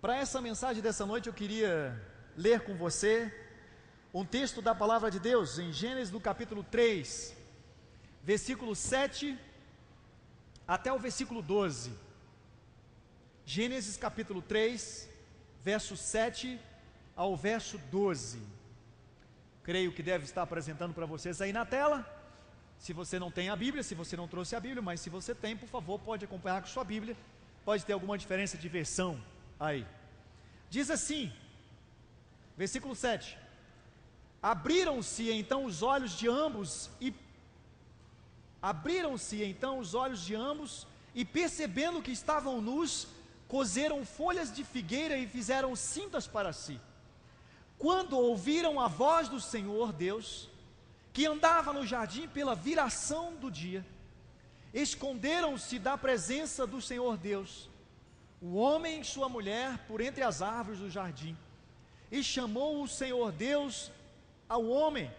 Para essa mensagem dessa noite eu queria ler com você um texto da palavra de Deus em Gênesis do capítulo 3, versículo 7 até o versículo 12. Gênesis capítulo 3, verso 7 ao verso 12. Creio que deve estar apresentando para vocês aí na tela. Se você não tem a Bíblia, se você não trouxe a Bíblia, mas se você tem, por favor, pode acompanhar com sua Bíblia. Pode ter alguma diferença de versão aí. Diz assim, versículo 7: Abriram-se então os olhos de ambos e percebendo que estavam nus, coseram folhas de figueira e fizeram cintas para si. Quando ouviram a voz do Senhor Deus, que andava no jardim pela viração do dia, esconderam-se da presença do Senhor Deus, o homem e sua mulher, por entre as árvores do jardim. E chamou o Senhor Deus ao homem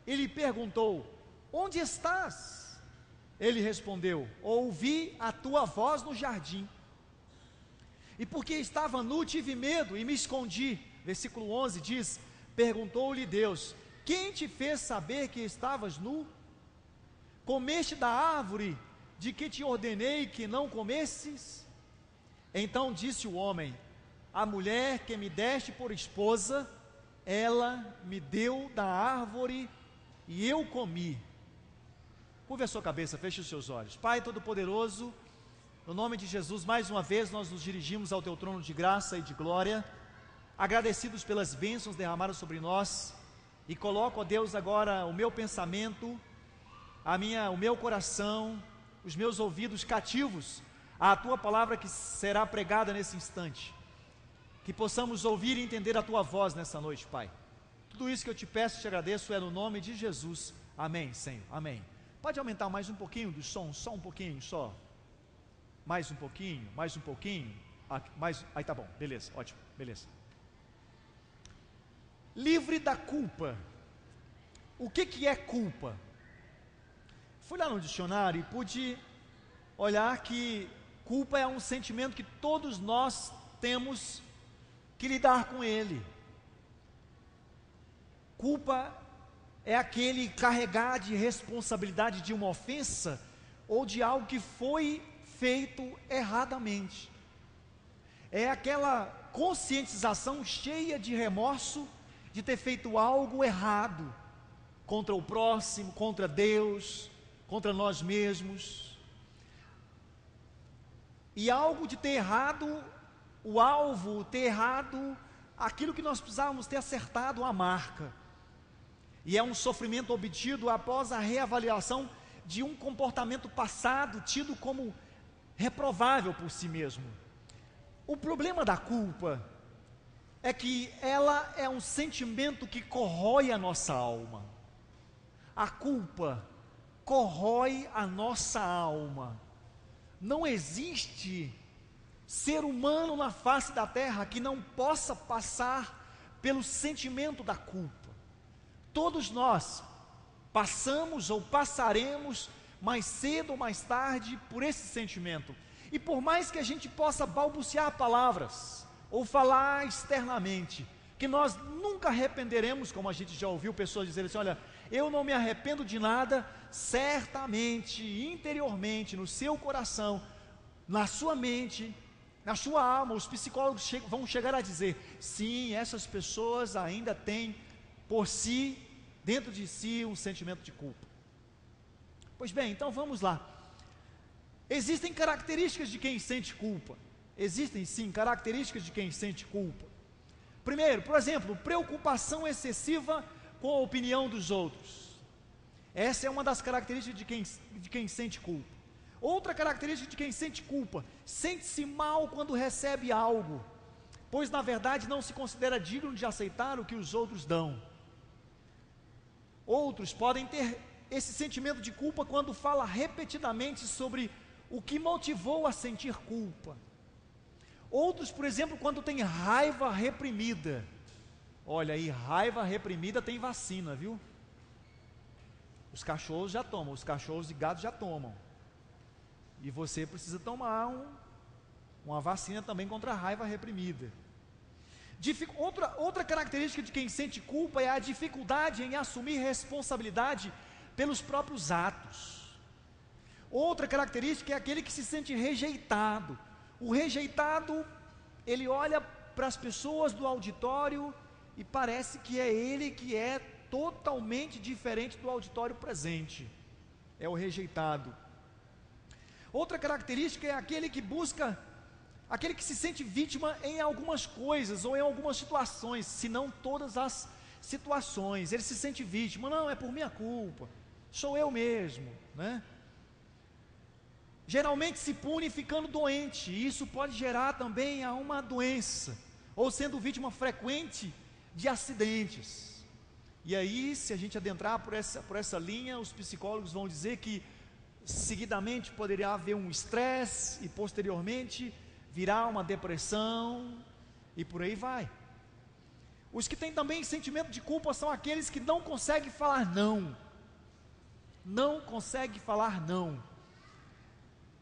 e lhe perguntou: onde estás? Ele respondeu: ouvi a tua voz no jardim, e porque estava nu tive medo e me escondi. Versículo 11 diz: perguntou-lhe Deus: quem te fez saber que estavas nu? Comeste da árvore de que te ordenei que não comesses? Então disse o homem: a mulher que me deste por esposa, ela me deu da árvore e eu comi. Curva a sua cabeça, feche os seus olhos. Pai Todo-Poderoso, no nome de Jesus, mais uma vez nós nos dirigimos ao teu trono de graça e de glória, agradecidos pelas bênçãos derramadas sobre nós, e coloco, ó Deus, agora o meu pensamento, o meu coração, os meus ouvidos cativos à tua palavra que será pregada nesse instante. Que possamos ouvir e entender a tua voz nessa noite, Pai. Tudo isso que eu te peço e te agradeço é no nome de Jesus. Amém, Senhor, amém. Pode aumentar mais um pouquinho do som, só um pouquinho, só. Mais um pouquinho. Aí tá bom, beleza, ótimo, beleza. Livre da culpa. O que é culpa? Fui lá no dicionário e pude olhar que culpa é um sentimento que todos nós temos que lidar com ele. Culpa é aquele carregar de responsabilidade de uma ofensa ou de algo que foi feito erradamente. É aquela conscientização cheia de remorso de ter feito algo errado contra o próximo, contra Deus, contra nós mesmos. E algo de ter errado o alvo, ter errado aquilo que nós precisávamos ter acertado a marca. E é um sofrimento obtido após a reavaliação de um comportamento passado tido como reprovável por si mesmo. O problema da culpa é que ela é um sentimento que corrói a nossa alma. A culpa corrói a nossa alma. Não existe ser humano na face da terra que não possa passar pelo sentimento da culpa. Todos nós passamos ou passaremos mais cedo ou mais tarde por esse sentimento. E por mais que a gente possa balbuciar palavras ou falar externamente, que nós nunca arrependeremos, como a gente já ouviu pessoas dizerem assim: olha, eu não me arrependo de nada. Certamente, interiormente, no seu coração, na sua mente, na sua alma, os psicólogos vão chegar a dizer: sim, essas pessoas ainda têm por si, dentro de si, um sentimento de culpa. Pois bem, então vamos lá. Existem características de quem sente culpa. Existem sim características de quem sente culpa. Primeiro, por exemplo, preocupação excessiva com a opinião dos outros. Essa é uma das características de quem sente culpa. Outra característica de quem sente culpa: sente-se mal quando recebe algo, pois na verdade não se considera digno de aceitar o que os outros dão. Outros podem ter esse sentimento de culpa quando fala repetidamente sobre o que motivou a sentir culpa. Outros, por exemplo, quando tem raiva reprimida. Olha aí, raiva reprimida tem vacina, viu? Os cachorros já tomam, os cachorros e gatos já tomam. E você precisa tomar uma vacina também contra a raiva reprimida. Outra característica de quem sente culpa é a dificuldade em assumir responsabilidade pelos próprios atos. Outra característica é aquele que se sente rejeitado. O rejeitado, ele olha para as pessoas do auditório e parece que é ele que é totalmente diferente do auditório presente. É o rejeitado. Outra característica é aquele que se sente vítima em algumas coisas ou em algumas situações, se não todas as situações. Ele se sente vítima. Não, é por minha culpa, sou eu mesmo, né? Geralmente se pune ficando doente, e isso pode gerar também a uma doença, ou sendo vítima frequente de acidentes. E aí, se a gente adentrar por essa linha, os psicólogos vão dizer que seguidamente poderia haver um estresse, e posteriormente virá uma depressão, e por aí vai. Os que têm também sentimento de culpa são aqueles que não conseguem falar não. Não conseguem falar não.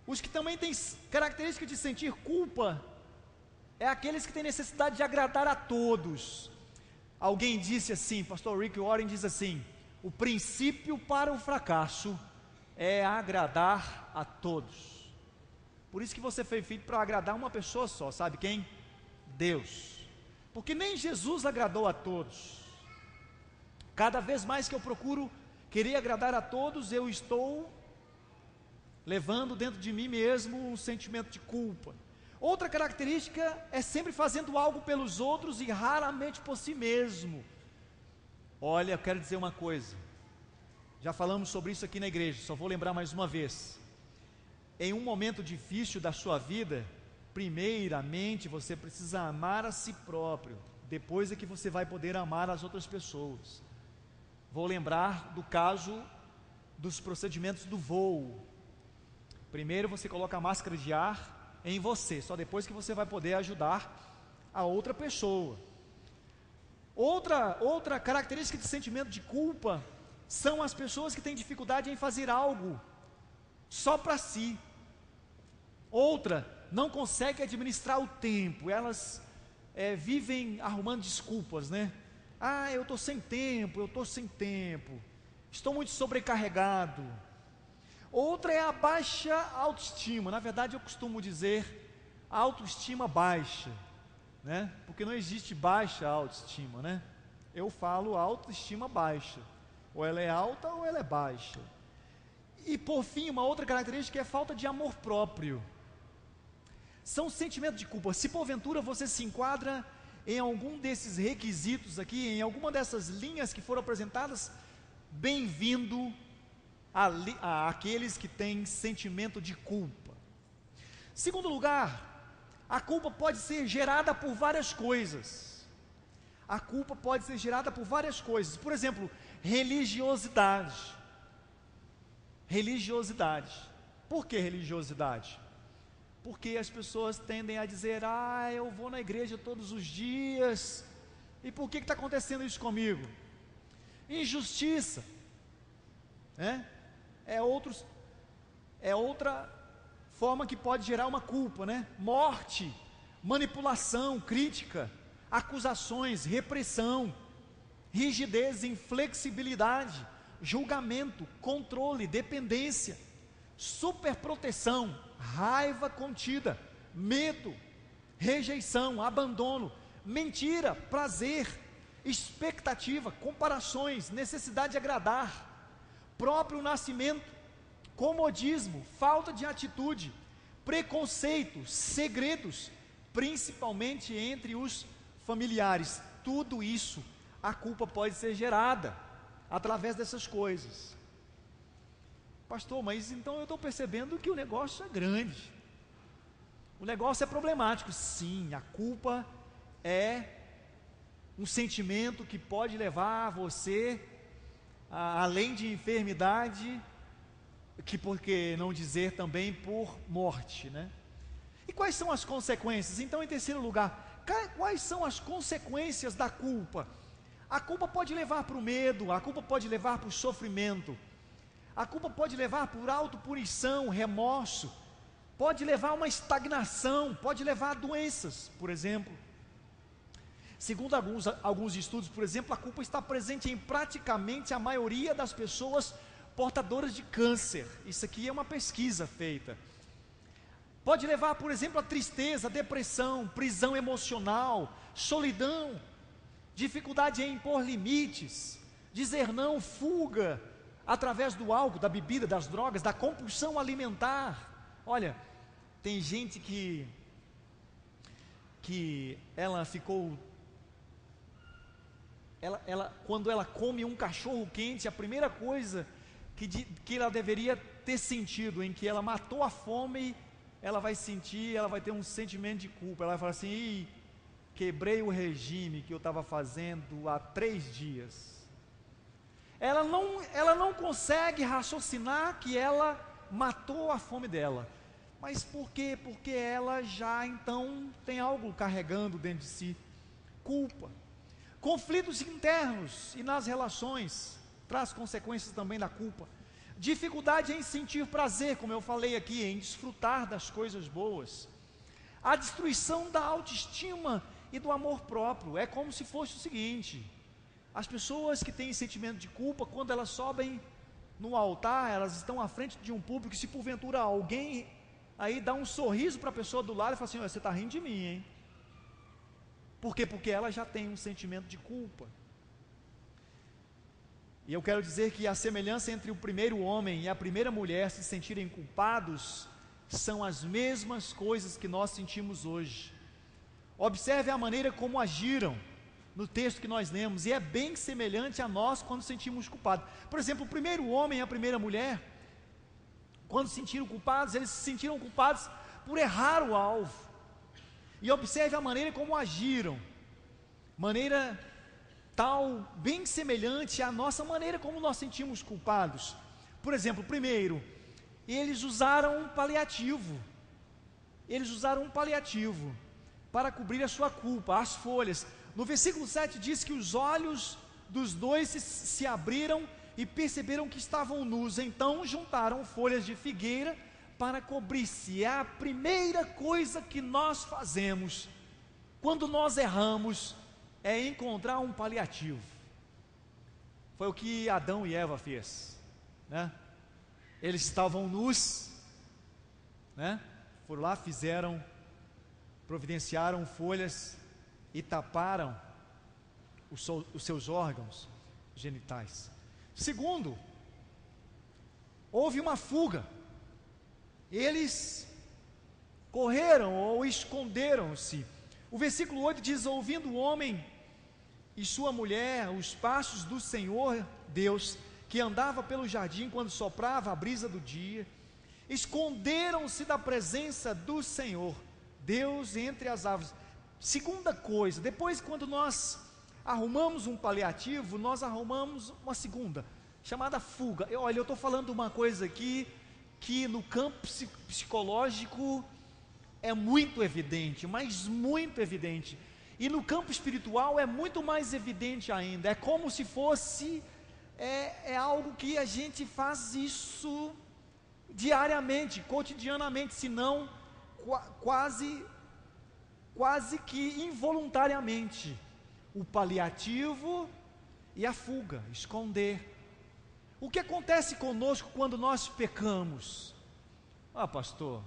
Os que também têm característica de sentir culpa é aqueles que têm necessidade de agradar a todos. Alguém disse assim, pastor Rick Warren diz assim: o princípio para o fracasso é agradar a todos. Por isso que você foi feito para agradar uma pessoa só, sabe quem? Deus. Porque nem Jesus agradou a todos. Cada vez mais que eu procuro querer agradar a todos, eu estou levando dentro de mim mesmo um sentimento de culpa. Outra característica é sempre fazendo algo pelos outros e raramente por si mesmo. Olha, eu quero dizer uma coisa, já falamos sobre isso aqui na igreja, só vou lembrar mais uma vez. Em um momento difícil da sua vida, primeiramente você precisa amar a si próprio, depois é que você vai poder amar as outras pessoas. Vou lembrar do caso dos procedimentos do voo. Primeiro você coloca a máscara de ar em você, só depois que você vai poder ajudar a outra pessoa. Outra característica de sentimento de culpa são as pessoas que têm dificuldade em fazer algo só para si. Outra, não consegue administrar o tempo, elas vivem arrumando desculpas, né? Ah, eu estou sem tempo, estou muito sobrecarregado. Outra é a baixa autoestima. Na verdade eu costumo dizer autoestima baixa, né? Porque não existe baixa autoestima, né? Eu falo autoestima baixa, ou ela é alta ou ela é baixa. E por fim, uma outra característica é a falta de amor próprio. São sentimentos de culpa. Se porventura você se enquadra em algum desses requisitos aqui, em alguma dessas linhas que foram apresentadas, bem-vindo àqueles que têm sentimento de culpa. Segundo lugar, a culpa pode ser gerada por várias coisas. A culpa pode ser gerada por várias coisas. Por exemplo, religiosidade. Religiosidade. Por que religiosidade? Porque as pessoas tendem a dizer: ah, eu vou na igreja todos os dias, e por que está acontecendo isso comigo? Injustiça, né? É outra forma que pode gerar uma culpa, né? Morte, manipulação, crítica, acusações, repressão, rigidez, inflexibilidade, julgamento, controle, dependência, superproteção, raiva contida, medo, rejeição, abandono, mentira, prazer, expectativa, comparações, necessidade de agradar, próprio nascimento, comodismo, falta de atitude, preconceito, segredos, principalmente entre os familiares. Tudo isso, a culpa pode ser gerada através dessas coisas. Pastor, mas então eu estou percebendo que o negócio é grande, o negócio é problemático. Sim, a culpa é um sentimento que pode levar você além de enfermidade, que por que não dizer também por morte, né? E quais são as consequências? Então, em terceiro lugar, quais são as consequências da culpa? A culpa pode levar para o medo, a culpa pode levar para o sofrimento, a culpa pode levar por autopunição, remorso, pode levar a uma estagnação, pode levar a doenças, por exemplo. Segundo alguns estudos, por exemplo, a culpa está presente em praticamente a maioria das pessoas portadoras de câncer. Isso aqui é uma pesquisa feita. Pode levar, por exemplo, a tristeza, depressão, prisão emocional, solidão, dificuldade em impor limites, dizer não, fuga, através do álcool, da bebida, das drogas, da compulsão alimentar. Olha, tem gente que ela ficou... quando ela come um cachorro quente, a primeira coisa que ela deveria ter sentido, em que ela matou a fome, ela vai ter um sentimento de culpa. Ela vai falar assim: quebrei o regime que eu estava fazendo há 3 dias. Ela não consegue raciocinar que ela matou a fome dela. Mas por quê? Porque ela já então tem algo carregando dentro de si, culpa. Conflitos internos e nas relações traz consequências também da culpa. Dificuldade em sentir prazer, como eu falei aqui, em desfrutar das coisas boas. A destruição da autoestima e do amor próprio. É como se fosse o seguinte: as pessoas que têm sentimento de culpa, quando elas sobem no altar, elas estão à frente de um público, e se porventura alguém aí dá um sorriso para a pessoa do lado e fala assim: você está rindo de mim, hein? Por quê? Porque ela já tem um sentimento de culpa. E eu quero dizer que a semelhança entre o primeiro homem e a primeira mulher se sentirem culpados são as mesmas coisas que nós sentimos hoje. Observe a maneira como agiram no texto que nós lemos, e é bem semelhante a nós quando sentimos culpados. Por exemplo, o primeiro homem e a primeira mulher, quando se sentiram culpados, eles se sentiram culpados por errar o alvo. E observe a maneira como agiram, maneira tal, bem semelhante à nossa maneira como nós sentimos culpados. Por exemplo, primeiro, eles usaram um paliativo. Eles usaram um paliativo para cobrir a sua culpa, as folhas. No versículo 7 diz que os olhos dos dois se abriram e perceberam que estavam nus, então juntaram folhas de figueira para cobrir-se. É a primeira coisa que nós fazemos quando nós erramos, é encontrar um paliativo. Foi o que Adão e Eva fez, né? Eles estavam nus, né? Foram lá, providenciaram folhas e taparam os seus órgãos genitais. Segundo, houve uma fuga. Eles correram ou esconderam-se. O versículo 8 diz: ouvindo o homem e sua mulher os passos do Senhor Deus, que andava pelo jardim quando soprava a brisa do dia, esconderam-se da presença do Senhor Deus entre as árvores. Segunda coisa, depois, quando nós arrumamos um paliativo, nós arrumamos uma segunda, chamada fuga. Olha, eu estou falando uma coisa aqui que no campo psicológico é muito evidente, mas muito evidente, e no campo espiritual é muito mais evidente ainda. É como se fosse, é algo que a gente faz isso diariamente, cotidianamente, se não quase que involuntariamente. O paliativo e a fuga, esconder. O que acontece conosco quando nós pecamos? Pastor,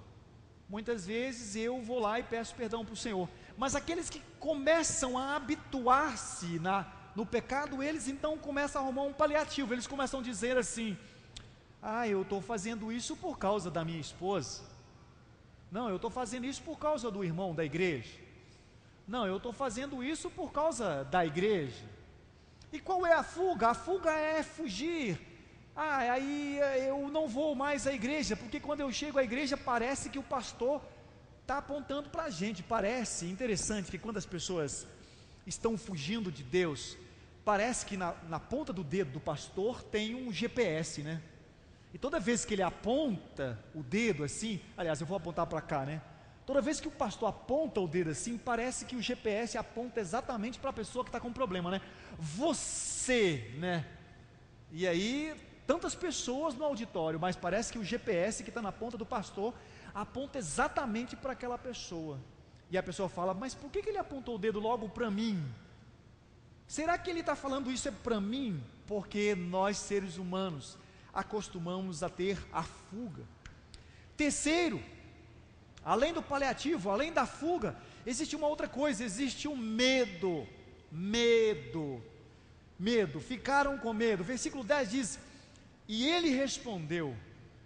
muitas vezes eu vou lá e peço perdão para o Senhor, mas aqueles que começam a habituar-se no pecado, eles então começam a arrumar um paliativo. Eles começam a dizer assim: eu estou fazendo isso por causa da minha esposa. Não, eu estou fazendo isso por causa do irmão da igreja. Não, eu estou fazendo isso por causa da igreja. E qual é a fuga? A fuga é fugir. Aí eu não vou mais à igreja, porque quando eu chego à igreja parece que o pastor está apontando para a gente. Parece interessante que quando as pessoas estão fugindo de Deus, parece que na ponta do dedo do pastor tem um GPS, né? E toda vez que ele aponta o dedo assim, aliás, eu vou apontar para cá, né? Toda vez que o pastor aponta o dedo assim, parece que o GPS aponta exatamente para a pessoa que está com problema, né? Você, né? E aí, tantas pessoas no auditório, mas parece que o GPS que está na ponta do pastor aponta exatamente para aquela pessoa. E a pessoa fala: mas por que ele apontou o dedo logo para mim? Será que ele está falando isso é para mim? Porque nós, seres humanos, acostumamos a ter a fuga. Terceiro, além do paliativo, além da fuga, existe uma outra coisa, existe o medo. Medo, ficaram com medo. Versículo 10 diz: e ele respondeu: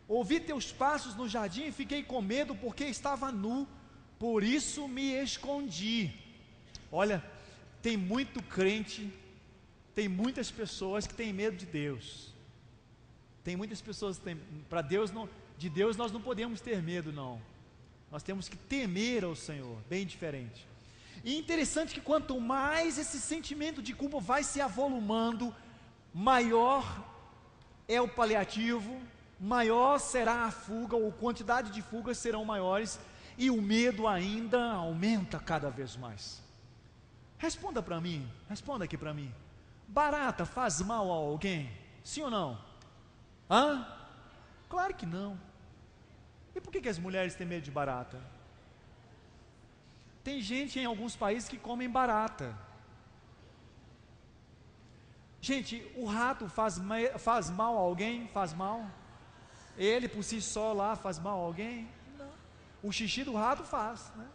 ouvi teus passos no jardim e fiquei com medo, porque estava nu, por isso me escondi. Olha, tem muito crente, tem muitas pessoas que têm medo de Deus. Tem muitas pessoas que têm, para Deus não, de Deus nós não podemos ter medo, não. Nós temos que temer ao Senhor, bem diferente. E interessante que quanto mais esse sentimento de culpa vai se avolumando, maior é o paliativo, maior será a fuga, ou quantidade de fugas serão maiores, e o medo ainda aumenta cada vez mais. Responda para mim, responda aqui para mim: barata faz mal a alguém? Sim ou não? Claro que não. E por que as mulheres têm medo de barata? Tem gente em alguns países que comem barata. Gente, o rato faz mal a alguém? Faz mal? Ele por si só lá faz mal a alguém? Não. O xixi do rato faz, né?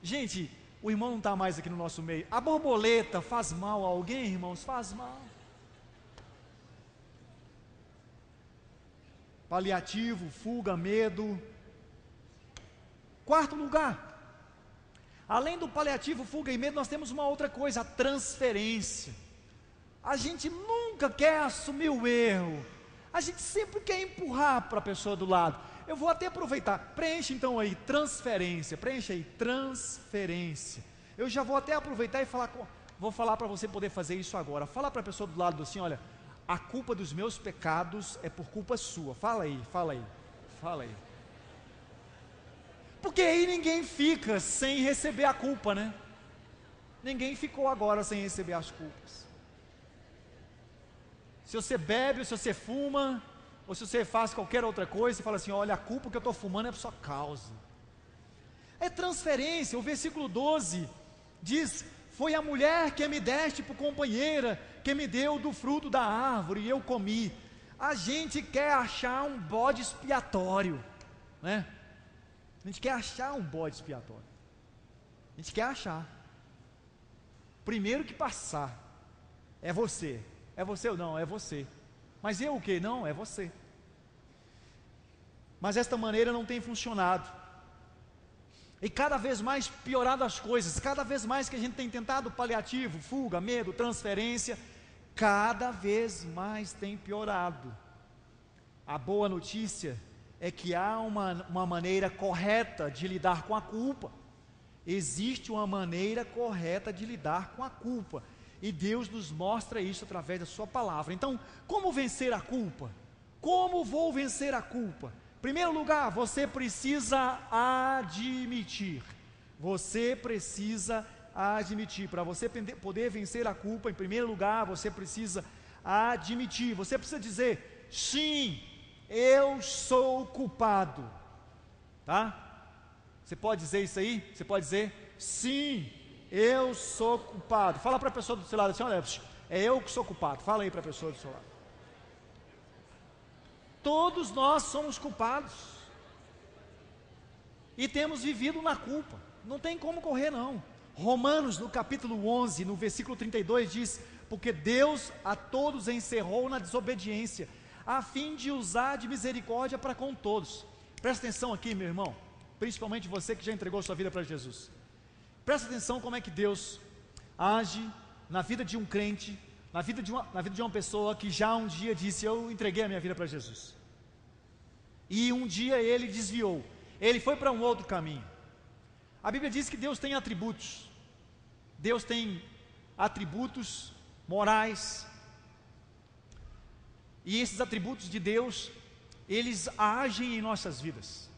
Gente, o irmão não está mais aqui no nosso meio. A borboleta faz mal a alguém, irmãos? Faz mal. Paliativo, fuga, medo. Quarto lugar, além do paliativo, fuga e medo, nós temos uma outra coisa, a transferência. A gente nunca quer assumir o erro, a gente sempre quer empurrar para a pessoa do lado. Eu vou até aproveitar, preenche então aí, transferência, preenche aí, transferência. Eu já vou até aproveitar e vou falar para você poder fazer isso agora. Fala para a pessoa do lado assim: olha, a culpa dos meus pecados é por culpa sua. Fala aí, fala aí, fala aí. Porque aí ninguém fica sem receber a culpa, né? Ninguém ficou agora sem receber as culpas. Se você bebe, ou se você fuma, ou se você faz qualquer outra coisa, você fala assim: olha, a culpa que eu estou fumando é por sua causa. É transferência. O versículo 12 diz: foi a mulher que me deste por companheira, que me deu do fruto da árvore e eu comi. A gente quer achar um bode expiatório, né? A gente quer achar um bode expiatório. A gente quer achar. Primeiro que passar. É você. É você ou não? É você. Mas eu o quê? Não, é você. Mas esta maneira não tem funcionado. E cada vez mais piorado as coisas. Cada vez mais que a gente tem tentado paliativo, fuga, medo, transferência, cada vez mais tem piorado. A boa notícia é que há uma maneira correta de lidar com a culpa. Existe uma maneira correta de lidar com a culpa, e Deus nos mostra isso através da sua palavra. Então, como vencer a culpa? Como vou vencer a culpa? Em primeiro lugar, você precisa admitir. Você precisa admitir. Para você poder vencer a culpa, em primeiro lugar, você precisa admitir. Você precisa dizer: sim, eu sou culpado, tá? Você pode dizer isso aí? Você pode dizer: sim, eu sou culpado. Fala para a pessoa do seu lado assim: olha, é eu que sou culpado. Fala aí para a pessoa do seu lado. Todos nós somos culpados e temos vivido na culpa. Não tem como correr, não. Romanos, no capítulo 11, no versículo 32 diz: porque Deus a todos encerrou na desobediência, a fim de usar de misericórdia para com todos. Presta atenção aqui, meu irmão, principalmente você que já entregou sua vida para Jesus. Presta atenção como é que Deus age na vida de um crente, na vida de uma pessoa que já um dia disse: eu entreguei a minha vida para Jesus. E um dia ele desviou, ele foi para um outro caminho. A Bíblia diz que Deus tem atributos. Deus tem atributos morais. E esses atributos de Deus, eles agem em nossas vidas.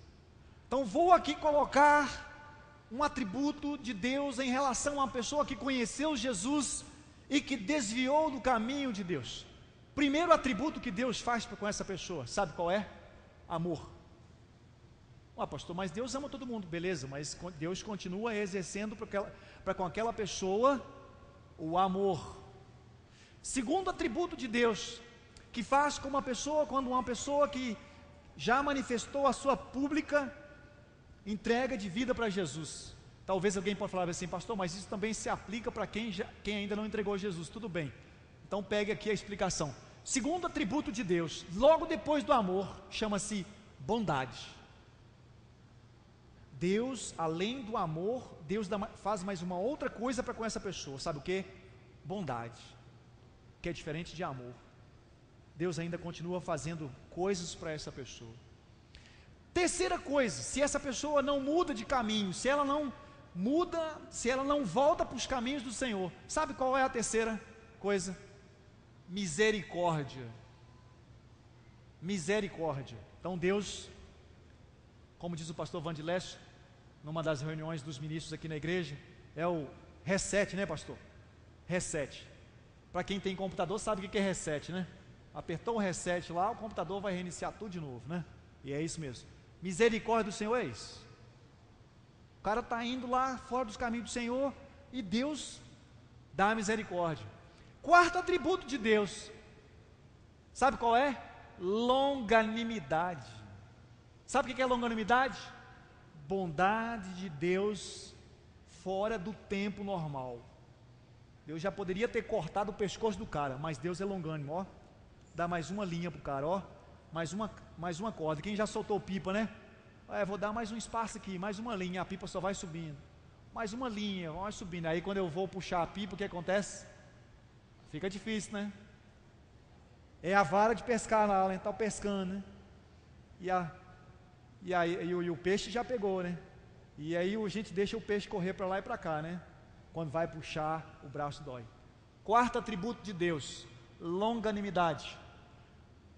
Então vou aqui colocar um atributo de Deus em relação a uma pessoa que conheceu Jesus e que desviou do caminho de Deus. Primeiro atributo que Deus faz com essa pessoa, sabe qual é? Amor. Pastor, mas Deus ama todo mundo. Beleza, mas Deus continua exercendo para com aquela pessoa o amor. Segundo atributo de Deus, que faz com quando uma pessoa que já manifestou a sua pública entrega de vida para Jesus. Talvez alguém possa falar assim: pastor, mas isso também se aplica para quem ainda não entregou Jesus. Tudo bem, então pegue aqui a explicação. Segundo atributo de Deus, logo depois do amor, chama-se bondade. Deus, além do amor, Deus faz mais uma outra coisa para com essa pessoa. Sabe o que? Bondade, que é diferente de amor. Deus ainda continua fazendo coisas para essa pessoa. Terceira coisa, se essa pessoa não muda de caminho, se ela não volta para os caminhos do Senhor, sabe qual é a terceira coisa? Misericórdia. Misericórdia. Então Deus, como diz o pastor Vandileste, numa das reuniões dos ministros aqui na igreja, é o reset, né, pastor? Reset. Para quem tem computador sabe o que é reset, né? Apertou o reset lá, o computador vai reiniciar tudo de novo, né? E é isso mesmo. Misericórdia do Senhor é isso. O cara está indo lá fora dos caminhos do Senhor e Deus dá a misericórdia. Quarto atributo de Deus, sabe qual é? Longanimidade. Sabe o que é longanimidade? Bondade de Deus fora do tempo normal. Deus já poderia ter cortado o pescoço do cara, mas Deus é longânimo, ó. Dá mais uma linha para o cara, ó. Mais uma corda. Quem já soltou pipa, né? Vou dar mais um espaço aqui, mais uma linha, a pipa só vai subindo. Mais uma linha, vai subindo. Aí quando eu vou puxar a pipa, o que acontece? Fica difícil, né? É a vara de pescar lá, né? Tá pescando, né? E o peixe já pegou, né? E aí a gente deixa o peixe correr para lá e para cá, né? Quando vai puxar, o braço dói. Quarto atributo de Deus, longanimidade.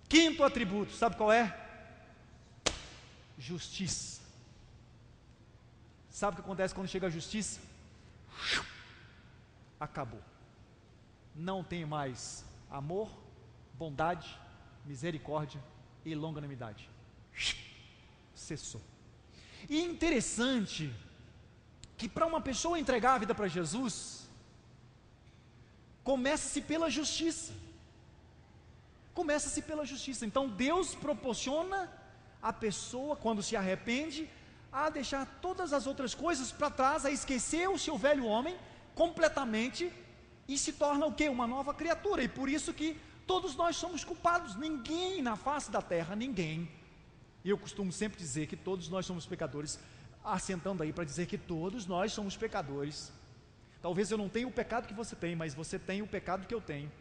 Quinto atributo, sabe qual é? Justiça. Sabe o que acontece quando chega a justiça? Acabou. Não tem mais amor, bondade, misericórdia e longanimidade. Cessou. E é interessante que para uma pessoa entregar a vida para Jesus, começa-se pela justiça. Começa-se pela justiça. Então Deus proporciona a pessoa, quando se arrepende, a deixar todas as outras coisas para trás, a esquecer o seu velho homem completamente e se torna o quê? Uma nova criatura. E por isso que todos nós somos culpados. Ninguém na face da terra, ninguém. E eu costumo sempre dizer que todos nós somos pecadores, assentando aí para dizer que todos nós somos pecadores. Talvez eu não tenha o pecado que você tem, mas você tem o pecado que eu tenho.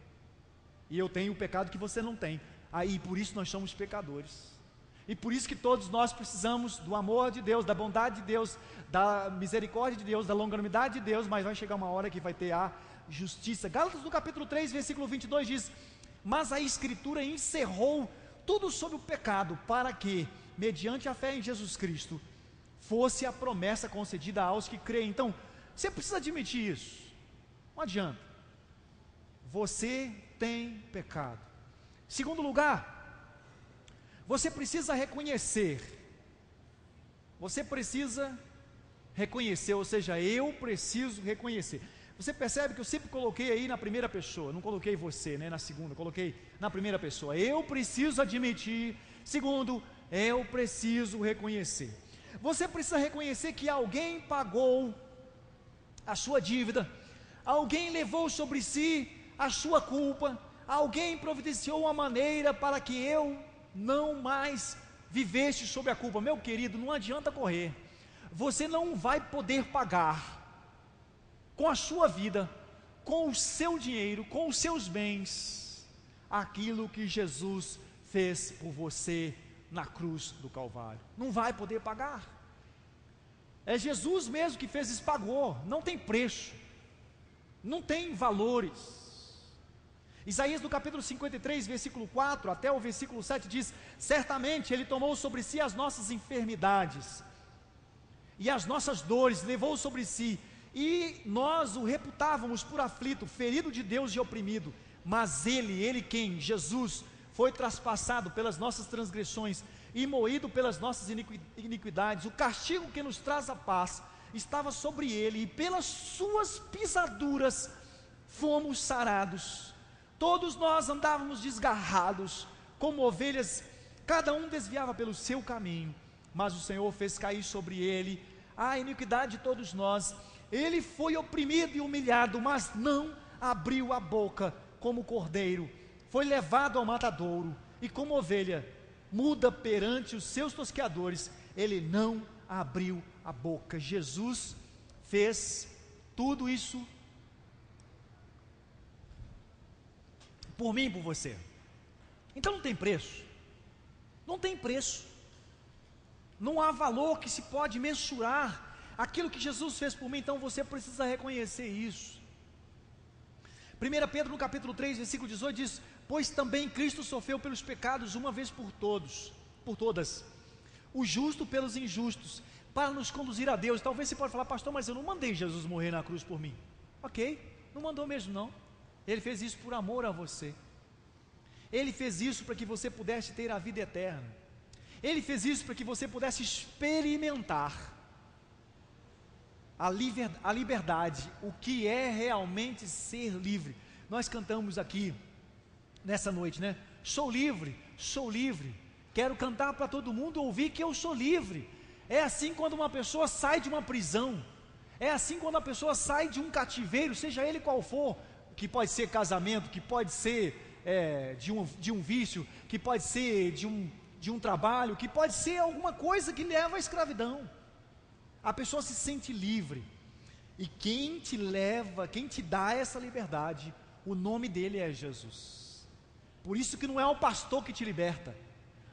E eu tenho o pecado que você não tem. Aí por isso nós somos pecadores. E por isso que todos nós precisamos do amor de Deus, da bondade de Deus, da misericórdia de Deus, da longanimidade de Deus, mas vai chegar uma hora que vai ter a justiça. Gálatas no capítulo 3, versículo 22 diz: mas a Escritura encerrou tudo sobre o pecado, para que, mediante a fé em Jesus Cristo, fosse a promessa concedida aos que creem. Então, você precisa admitir isso. Não adianta. Você tem pecado. Segundo lugar, você precisa reconhecer. Você precisa reconhecer, ou seja, eu preciso reconhecer. Você percebe que eu sempre coloquei aí na primeira pessoa, não coloquei você, né, na segunda, coloquei na primeira pessoa. Eu preciso admitir. Segundo, eu preciso reconhecer. Você precisa reconhecer que alguém pagou a sua dívida, alguém levou sobre si a sua culpa, alguém providenciou uma maneira para que eu não mais vivesse sobre a culpa. Meu querido, não adianta correr. Você não vai poder pagar com a sua vida, com o seu dinheiro, com os seus bens, aquilo que Jesus fez por você na cruz do Calvário. Não vai poder pagar. É Jesus mesmo que fez isso, pagou. Não tem preço, não tem valores. Isaías no capítulo 53, versículo 4 até o versículo 7 diz: certamente Ele tomou sobre si as nossas enfermidades e as nossas dores, levou sobre si, e nós o reputávamos por aflito, ferido de Deus e oprimido. Mas Ele quem? Jesus, foi traspassado pelas nossas transgressões e moído pelas nossas iniquidades. O castigo que nos traz a paz estava sobre ele, e pelas suas pisaduras fomos sarados. Todos nós andávamos desgarrados, como ovelhas, cada um desviava pelo seu caminho, mas o Senhor fez cair sobre ele a iniquidade de todos nós. Ele foi oprimido e humilhado, mas não abriu a boca. Como cordeiro foi levado ao matadouro, e como ovelha muda perante os seus tosqueadores, ele não abriu a boca. Jesus fez tudo isso por mim e por você. Então não tem preço, não tem preço, não há valor que se pode mensurar aquilo que Jesus fez por mim. Então você precisa reconhecer isso. 1 Pedro no capítulo 3, versículo 18 diz: pois também Cristo sofreu pelos pecados uma vez por todas, o justo pelos injustos, para nos conduzir a Deus. Talvez você pode falar: pastor, mas eu não mandei Jesus morrer na cruz por mim. Ok, não mandou mesmo não. Ele fez isso por amor a você. Ele fez isso para que você pudesse ter a vida eterna. Ele fez isso para que você pudesse experimentar a liberdade, o que é realmente ser livre. Nós cantamos aqui nessa noite, né? Sou livre, quero cantar para todo mundo ouvir que eu sou livre. É assim quando uma pessoa sai de uma prisão, é assim quando a pessoa sai de um cativeiro, seja ele qual for, que pode ser casamento, que pode ser de um vício, que pode ser de um trabalho, que pode ser alguma coisa que leva à escravidão. A pessoa se sente livre, e quem te dá essa liberdade, o nome dele é Jesus. Por isso que não é o pastor que te liberta,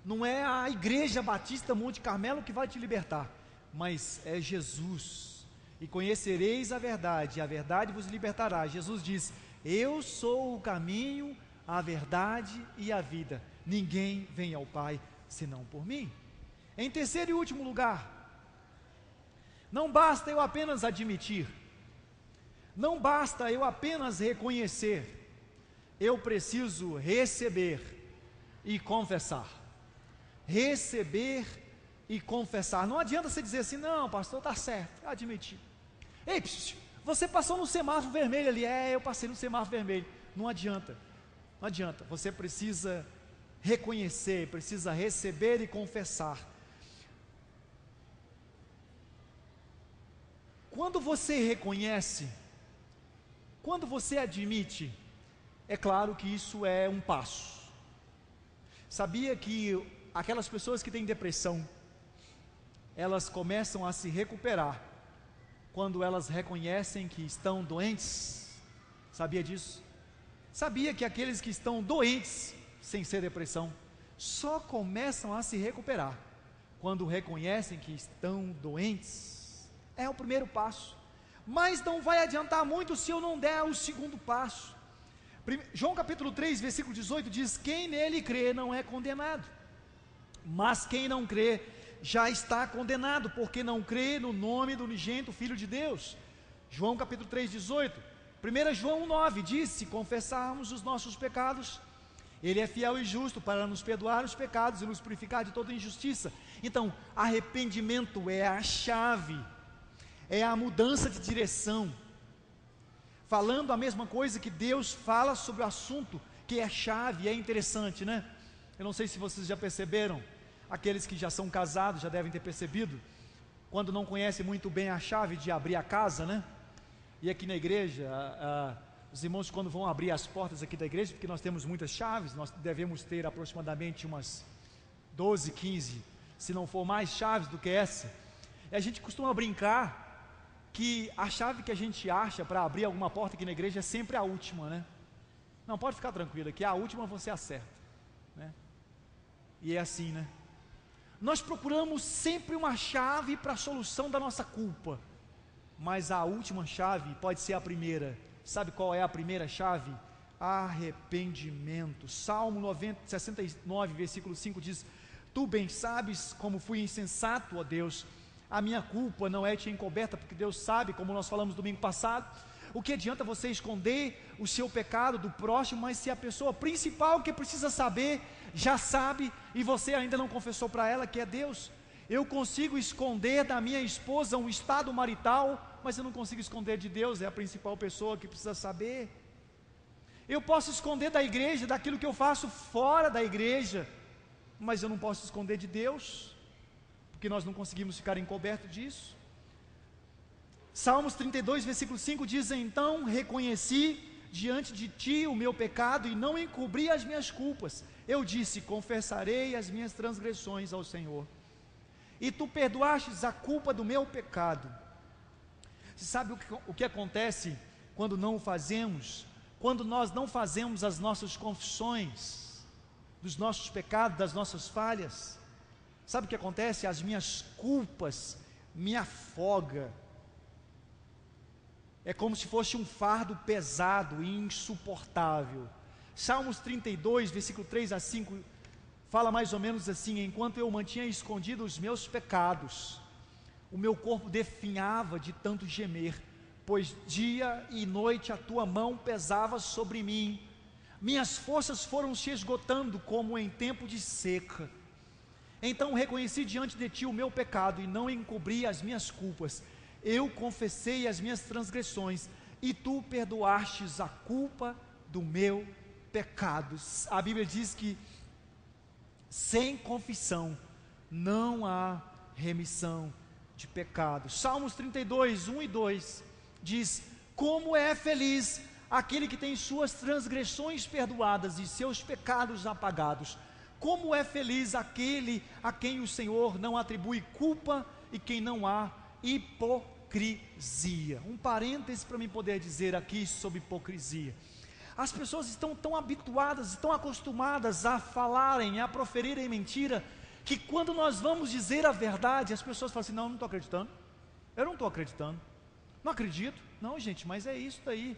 não é a igreja Batista Monte Carmelo que vai te libertar, mas é Jesus. E conhecereis a verdade, e a verdade vos libertará. Jesus diz: eu sou o caminho, a verdade e a vida, ninguém vem ao Pai senão por mim. Em terceiro e último lugar, não basta eu apenas admitir, não basta eu apenas reconhecer, eu preciso receber e confessar. Receber e confessar. Não adianta você dizer assim: não, pastor, está certo, admitir. Ei, você passou no semáforo vermelho ali. Eu passei no semáforo vermelho. Não adianta, não adianta. Você precisa reconhecer, precisa receber e confessar. Quando você reconhece, quando você admite, é claro que isso é um passo. Sabia que aquelas pessoas que têm depressão, elas começam a se recuperar quando elas reconhecem que estão doentes? Sabia disso? Sabia que aqueles que estão doentes, sem ser depressão, só começam a se recuperar quando reconhecem que estão doentes? É o primeiro passo, mas não vai adiantar muito se eu não der o segundo passo. João capítulo 3, versículo 18 diz: quem nele crê não é condenado, mas quem não crê já está condenado, porque não crê no nome do unigênito Filho de Deus. João capítulo 3, 18. 1 João 9 diz: se confessarmos os nossos pecados, Ele é fiel e justo para nos perdoar os pecados e nos purificar de toda injustiça. Então, arrependimento é a chave, é a mudança de direção. Falando a mesma coisa que Deus fala sobre o assunto, que é chave. É interessante, né? Eu não sei se vocês já perceberam, aqueles que já são casados já devem ter percebido, quando não conhecem muito bem a chave de abrir a casa, né? E aqui na igreja, os irmãos, quando vão abrir as portas aqui da igreja, porque nós temos muitas chaves, nós devemos ter aproximadamente umas 12, 15, se não for mais chaves do que essa. E a gente costuma brincar que a chave que a gente acha para abrir alguma porta aqui na igreja é sempre a última, né? Não, pode ficar tranquilo, que a última você acerta, né? E é assim, né? Nós procuramos sempre uma chave para a solução da nossa culpa, mas a última chave pode ser a primeira. Sabe qual é a primeira chave? Arrependimento. Salmo 69, versículo 5 diz: tu bem sabes como fui insensato, ó Deus, a minha culpa não é te encoberta, porque Deus sabe, como nós falamos domingo passado. O que adianta você esconder o seu pecado do próximo, mas se a pessoa principal que precisa saber já sabe e você ainda não confessou para ela que é Deus. Eu consigo esconder da minha esposa um estado marital, mas eu não consigo esconder de Deus, é a principal pessoa que precisa saber. Eu posso esconder da igreja, daquilo que eu faço fora da igreja, mas eu não posso esconder de Deus, porque nós não conseguimos ficar encoberto disso. Salmos 32, versículo 5 diz: então reconheci diante de ti o meu pecado e não encobri as minhas culpas. Eu disse: confessarei as minhas transgressões ao Senhor, e tu perdoastes a culpa do meu pecado. Você sabe o que acontece quando não o fazemos? Quando nós não fazemos as nossas confissões dos nossos pecados, das nossas falhas, sabe o que acontece? As minhas culpas me afogam. É como se fosse um fardo pesado e insuportável. Salmos 32, versículo 3 a 5, fala mais ou menos assim: enquanto eu mantinha escondido os meus pecados, o meu corpo definhava de tanto gemer, pois dia e noite a tua mão pesava sobre mim. Minhas forças foram se esgotando como em tempo de seca. Então reconheci diante de ti o meu pecado e não encobri as minhas culpas. Eu confessei as minhas transgressões e tu perdoastes a culpa do meu pecado. A Bíblia diz que sem confissão não há remissão de pecados. Salmos 32, 1 e 2 diz: como é feliz aquele que tem suas transgressões perdoadas e seus pecados apagados. Como é feliz aquele a quem o Senhor não atribui culpa e quem não há hipocrisia. Um parêntese para mim poder dizer aqui sobre hipocrisia. As pessoas estão tão habituadas, tão acostumadas a falarem, a proferirem mentira, que quando nós vamos dizer a verdade, as pessoas falam assim: não, não estou acreditando, eu não estou acreditando, não acredito, não gente, mas é isso daí,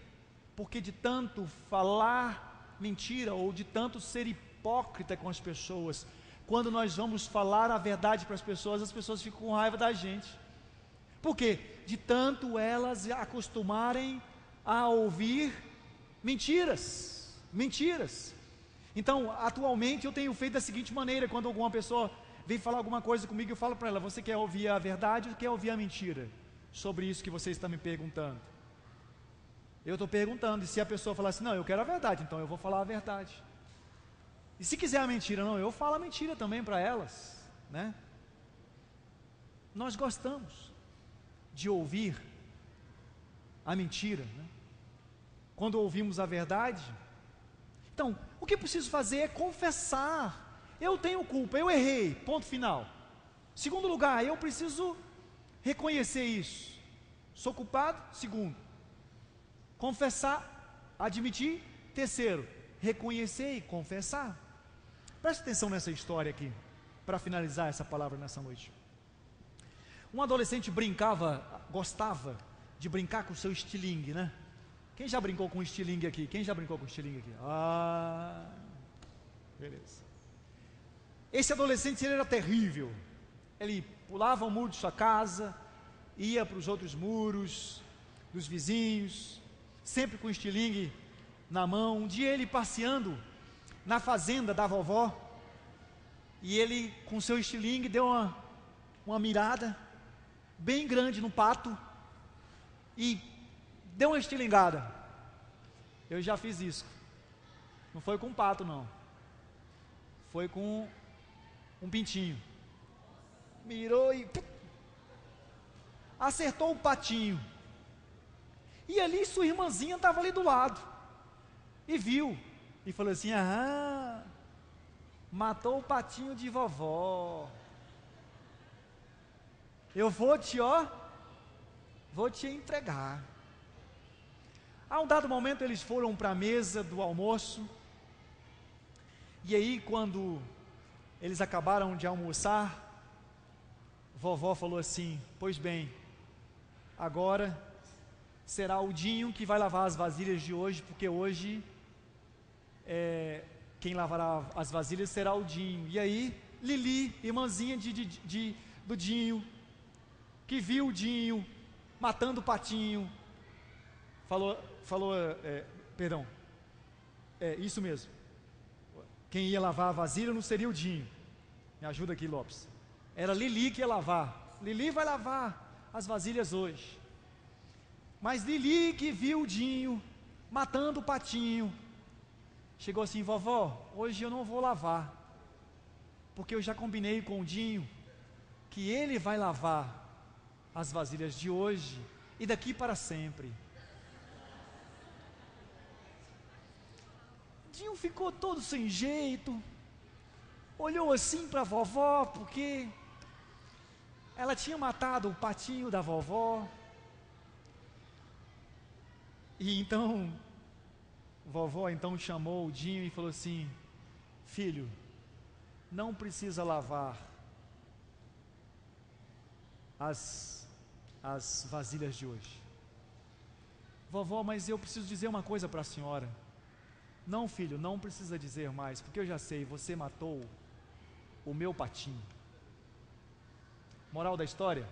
porque de tanto falar mentira, ou de tanto ser hipócrita com as pessoas, quando nós vamos falar a verdade para as pessoas ficam com raiva da gente. Por quê? De tanto elas acostumarem a ouvir mentiras. Então, atualmente eu tenho feito da seguinte maneira: quando alguma pessoa vem falar alguma coisa comigo, eu falo para ela: você quer ouvir a verdade ou quer ouvir a mentira sobre isso que você está me perguntando? Eu estou perguntando, e se a pessoa falar assim: não, eu quero a verdade, então eu vou falar a verdade. E se quiser a mentira, não, eu falo a mentira também para elas, né? Nós gostamos de ouvir a mentira, né? Quando ouvimos a verdade. Então, o que preciso fazer é confessar: eu tenho culpa, eu errei, ponto final. Segundo lugar, eu preciso reconhecer isso, sou culpado. Segundo, confessar, admitir. Terceiro, reconhecer e confessar. Preste atenção nessa história aqui, para finalizar essa palavra nessa noite. Um adolescente gostava de brincar com o seu estilingue, né? Quem já brincou com estilingue aqui? Ah, beleza. Esse adolescente, ele era terrível. Ele pulava o muro de sua casa, ia para os outros muros dos vizinhos, sempre com estilingue na mão. Um dia ele passeando na fazenda da vovó, e ele com seu estilingue deu uma mirada bem grande no pato e deu uma estilingada. Eu já fiz isso. Não foi com um pato, não. Foi com um pintinho. Mirou e acertou o patinho. E ali sua irmãzinha estava ali do lado. E viu. E falou assim: ah, matou o patinho de vovó. Eu vou te entregar. A um dado momento eles foram para a mesa do almoço. E aí, quando eles acabaram de almoçar, vovó falou assim: pois bem, agora será o Dinho que vai lavar as vasilhas de hoje, porque hoje quem lavará as vasilhas será o Dinho. E aí Lili, irmãzinha do Dinho, que viu o Dinho matando o patinho, isso mesmo, Quem ia lavar a vasilha não seria o Dinho. Me ajuda aqui, Lopes. Era Lili que ia lavar. Lili vai lavar as vasilhas hoje. Mas Lili, que viu o Dinho matando o patinho, chegou assim: vovó, hoje eu não vou lavar, porque eu já combinei com o Dinho que ele vai lavar as vasilhas de hoje e daqui para sempre. Dinho ficou todo sem jeito, olhou assim para a vovó, porque ela tinha matado o patinho da vovó. E então, vovó então chamou o Dinho e falou assim: filho, não precisa lavar as vasilhas de hoje. Vovó, mas eu preciso dizer uma coisa para a senhora. Não, filho, não precisa dizer mais, porque eu já sei, você matou o meu patinho. Moral da história: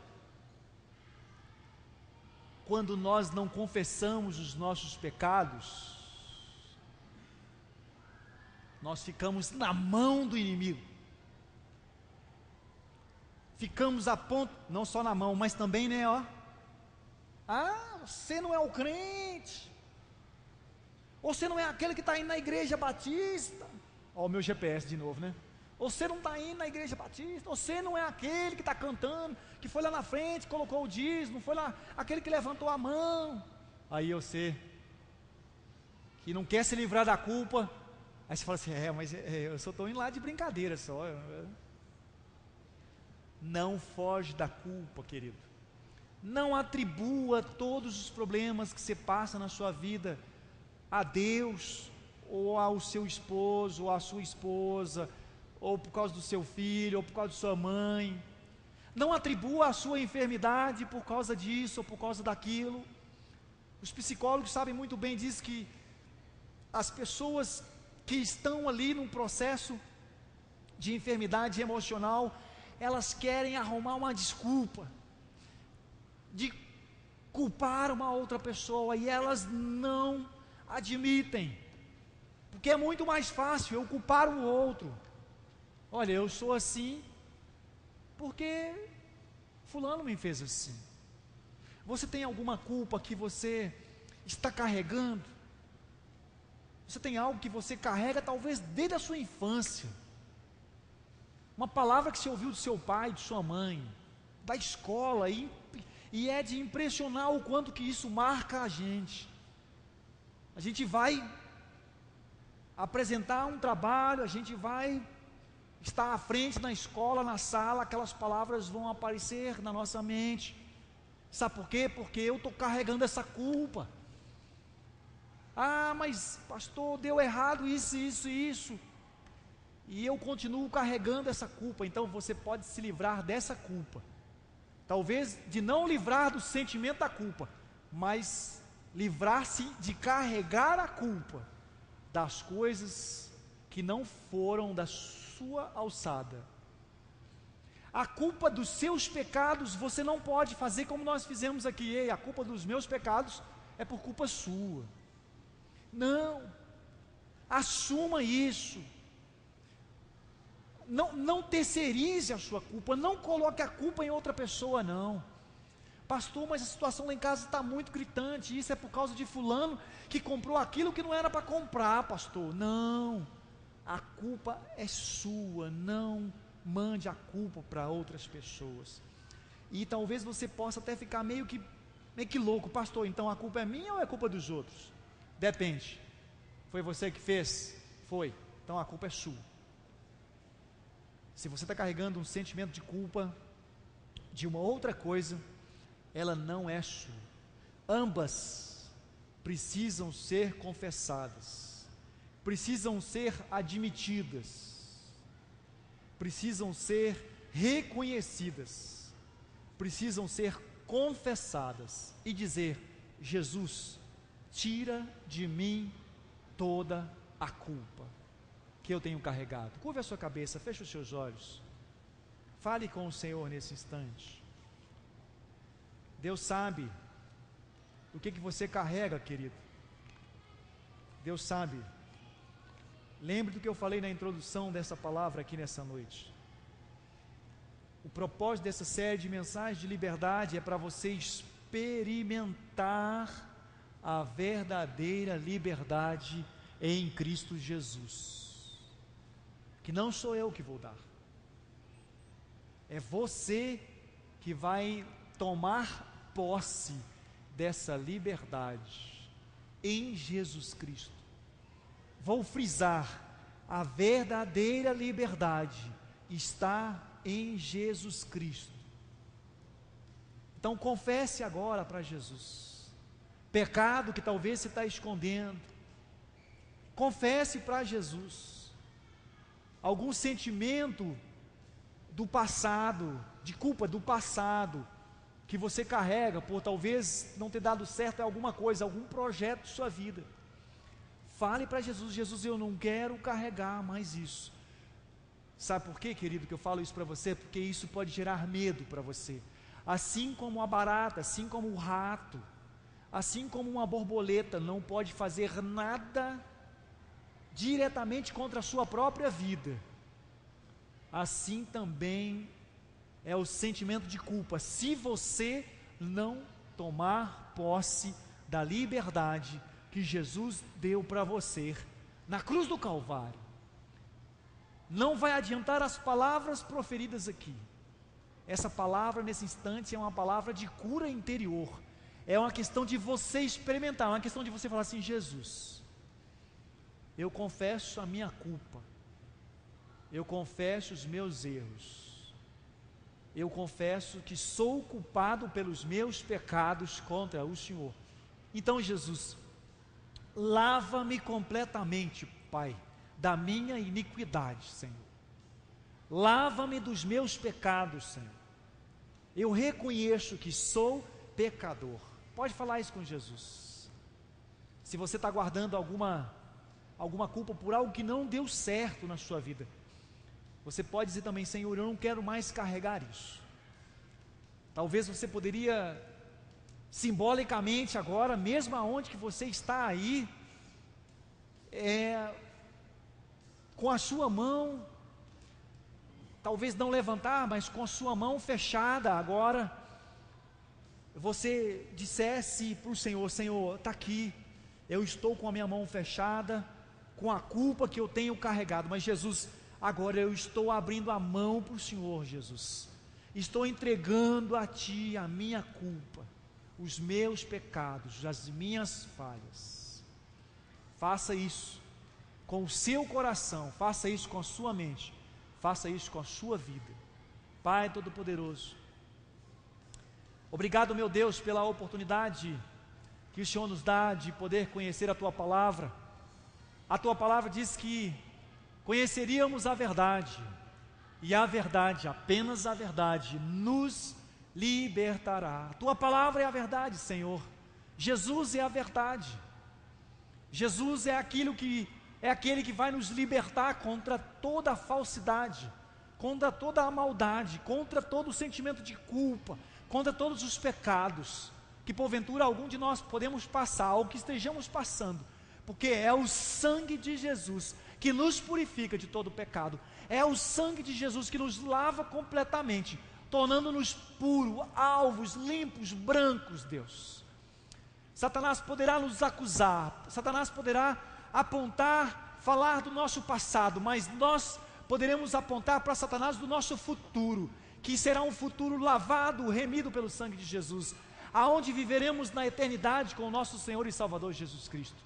quando nós não confessamos os nossos pecados, nós ficamos na mão do inimigo. Ficamos a ponto, não só na mão, mas também, né, ó. Ah, você não é o crente. Você não é aquele que está indo na igreja batista. Ó, o meu GPS de novo, né? Você não está indo na igreja batista. Você não é aquele que está cantando, que foi lá na frente, colocou o dízimo, foi lá aquele que levantou a mão. Aí você, que não quer se livrar da culpa, aí você fala assim: mas eu só estou indo lá de brincadeira só. Não foge da culpa, querido. Não atribua todos os problemas que você passa na sua vida a Deus, ou ao seu esposo, ou à sua esposa, ou por causa do seu filho, ou por causa de sua mãe. Não atribua a sua enfermidade por causa disso, ou por causa daquilo. Os psicólogos sabem muito bem disso, que as pessoas que estão ali num processo de enfermidade emocional, elas querem arrumar uma desculpa de culpar uma outra pessoa, e elas não admitem, porque é muito mais fácil eu culpar o outro. Olha, eu sou assim porque fulano me fez assim. Você tem alguma culpa que você está carregando? Você tem algo que você carrega talvez desde a sua infância, uma palavra que você ouviu do seu pai, de sua mãe, da escola, e é de impressionar o quanto que isso marca a gente. A gente vai apresentar um trabalho, a gente vai estar à frente na escola, na sala, aquelas palavras vão aparecer na nossa mente. Sabe por quê? Porque eu estou carregando essa culpa. Ah, mas pastor, deu errado isso, isso e isso, e eu continuo carregando essa culpa. Então você pode se livrar dessa culpa, talvez de não livrar do sentimento da culpa, mas livrar-se de carregar a culpa das coisas que não foram da sua alçada. A culpa dos seus pecados você não pode fazer como nós fizemos aqui: ei, a culpa dos meus pecados é por culpa sua. Não, assuma isso. Não terceirize a sua culpa, não coloque a culpa em outra pessoa, não. Pastor, mas a situação lá em casa está muito gritante, isso é por causa de fulano que comprou aquilo que não era para comprar, pastor. Não, a culpa é sua, não mande a culpa para outras pessoas. E talvez você possa até ficar meio que louco: pastor, então a culpa é minha ou é culpa dos outros? Depende. Foi você que fez? Foi. Então a culpa é sua. Se você está carregando um sentimento de culpa de uma outra coisa, ela não é sua. Ambas precisam ser confessadas, precisam ser admitidas, precisam ser reconhecidas, precisam ser confessadas e dizer: Jesus, tira de mim toda a culpa que eu tenho carregado. Curve a sua cabeça, feche os seus olhos, fale com o Senhor nesse instante. Deus sabe o que você carrega, querido. Deus sabe lembre do que eu falei na introdução dessa palavra aqui nessa noite. O propósito dessa série de mensagens de liberdade é para você experimentar a verdadeira liberdade em Cristo Jesus, que não sou eu que vou dar, é você que vai tomar posse dessa liberdade em Jesus Cristo. Vou frisar, a verdadeira liberdade está em Jesus Cristo. Então confesse agora para Jesus, pecado que talvez você está escondendo, confesse para Jesus, algum sentimento do passado, de culpa do passado, que você carrega por talvez não ter dado certo em alguma coisa, algum projeto de sua vida. Fale para Jesus: Jesus, eu não quero carregar mais isso. Sabe por quê, querido, que eu falo isso para você? Porque isso pode gerar medo para você. Assim como a barata, assim como o rato, assim como uma borboleta não pode fazer nada diretamente contra a sua própria vida, assim também é o sentimento de culpa, se você não tomar posse da liberdade que Jesus deu para você na cruz do Calvário. Não vai adiantar as palavras proferidas aqui. Essa palavra nesse instante é uma palavra de cura interior, é uma questão de você experimentar, é uma questão de você falar assim: Jesus, eu confesso a minha culpa, eu confesso os meus erros, eu confesso que sou culpado pelos meus pecados contra o Senhor. Então, Jesus, lava-me completamente, Pai, da minha iniquidade, Senhor. Lava-me dos meus pecados, Senhor. Eu reconheço que sou pecador. Pode falar isso com Jesus. Se você está guardando alguma culpa por algo que não deu certo na sua vida, você pode dizer também: Senhor, eu não quero mais carregar isso. Talvez você poderia, simbolicamente agora, mesmo aonde que você está aí, com a sua mão, talvez não levantar, mas com a sua mão fechada agora, você dissesse para o Senhor: Senhor, está aqui, eu estou com a minha mão fechada, com a culpa que eu tenho carregado, mas Jesus, agora eu estou abrindo a mão para o Senhor, Jesus, estou entregando a Ti a minha culpa, os meus pecados, as minhas falhas. Faça isso com o seu coração, faça isso com a sua mente, faça isso com a sua vida. Pai Todo-Poderoso, obrigado, meu Deus, pela oportunidade que o Senhor nos dá de poder conhecer a Tua Palavra. A Tua Palavra diz que conheceríamos a verdade, e a verdade, apenas a verdade, nos libertará. A Tua Palavra é a verdade, Senhor. Jesus é a verdade. Jesus é aquele que vai nos libertar contra toda a falsidade, contra toda a maldade, contra todo o sentimento de culpa, contra todos os pecados que porventura algum de nós podemos passar, ou que estejamos passando, porque é o sangue de Jesus que nos purifica de todo pecado, é o sangue de Jesus que nos lava completamente, tornando-nos puros, alvos, limpos, brancos, Deus. Satanás poderá nos acusar, Satanás poderá apontar, falar do nosso passado, mas nós poderemos apontar para Satanás do nosso futuro, que será um futuro lavado, remido pelo sangue de Jesus, aonde viveremos na eternidade com o nosso Senhor e Salvador Jesus Cristo.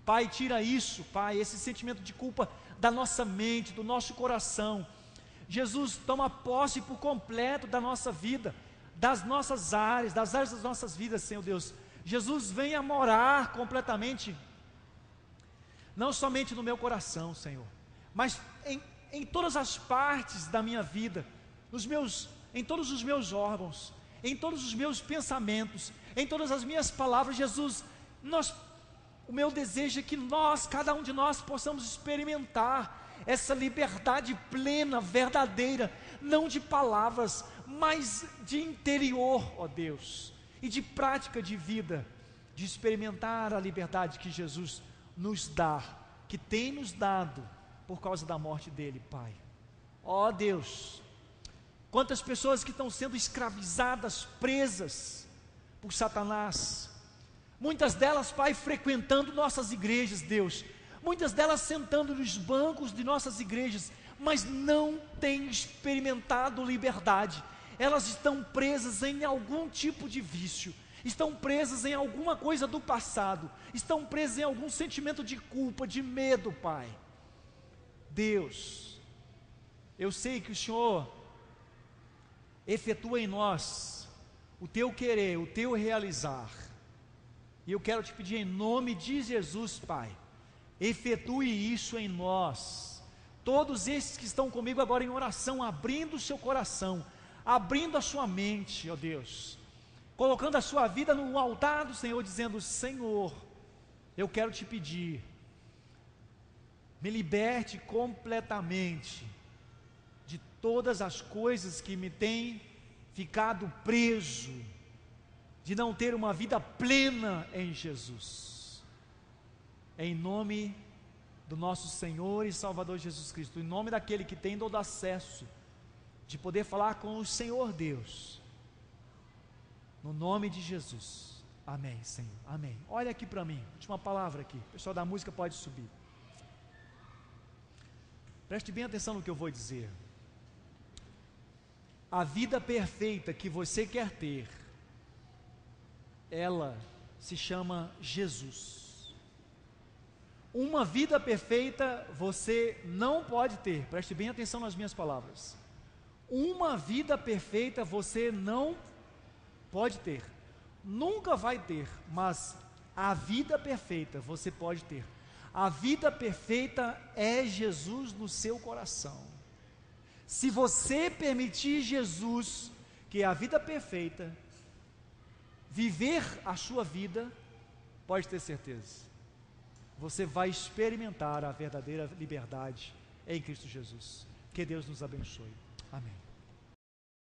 Pai, tira isso, Pai, esse sentimento de culpa da nossa mente, do nosso coração. Jesus, toma posse por completo da nossa vida, das nossas áreas, das áreas das nossas vidas, Senhor Deus. Jesus, venha morar completamente, não somente no meu coração, Senhor, mas em todas as partes da minha vida, em todos os meus órgãos, em todos os meus pensamentos, em todas as minhas palavras. Jesus, o meu desejo é que cada um de nós possamos experimentar essa liberdade plena, verdadeira, não de palavras, mas de interior, ó Deus, e de prática de vida, de experimentar a liberdade que Jesus nos dá, que tem nos dado por causa da morte dele, Pai. Ó Deus, quantas pessoas que estão sendo escravizadas, presas por Satanás, muitas delas, Pai, frequentando nossas igrejas, Deus, muitas delas sentando nos bancos de nossas igrejas, mas não têm experimentado liberdade. Elas estão presas em algum tipo de vício, estão presas em alguma coisa do passado, estão presas em algum sentimento de culpa, de medo, Pai. Deus, eu sei que o Senhor efetua em nós o Teu querer, o Teu realizar, e eu quero te pedir em nome de Jesus, Pai, efetue isso em nós. Todos esses que estão comigo agora em oração, abrindo o seu coração, abrindo a sua mente, ó Deus, colocando a sua vida no altar do Senhor, dizendo: Senhor, eu quero te pedir, me liberte completamente de todas as coisas que me têm ficado preso, de não ter uma vida plena em Jesus. Em nome do nosso Senhor e Salvador Jesus Cristo, em nome daquele que tem todo acesso de poder falar com o Senhor Deus, no nome de Jesus, amém, Senhor, amém. Olha aqui para mim, última palavra aqui, o pessoal da música pode subir. Preste bem atenção no que eu vou dizer. A vida perfeita que você quer ter, ela se chama Jesus. Uma vida perfeita você não pode ter, preste bem atenção nas minhas palavras. Uma vida perfeita você não pode ter, nunca vai ter, mas a vida perfeita você pode ter. A vida perfeita é Jesus no seu coração. Se você permitir Jesus, que é a vida perfeita, viver a sua vida, pode ter certeza, você vai experimentar a verdadeira liberdade em Cristo Jesus. Que Deus nos abençoe. Amém.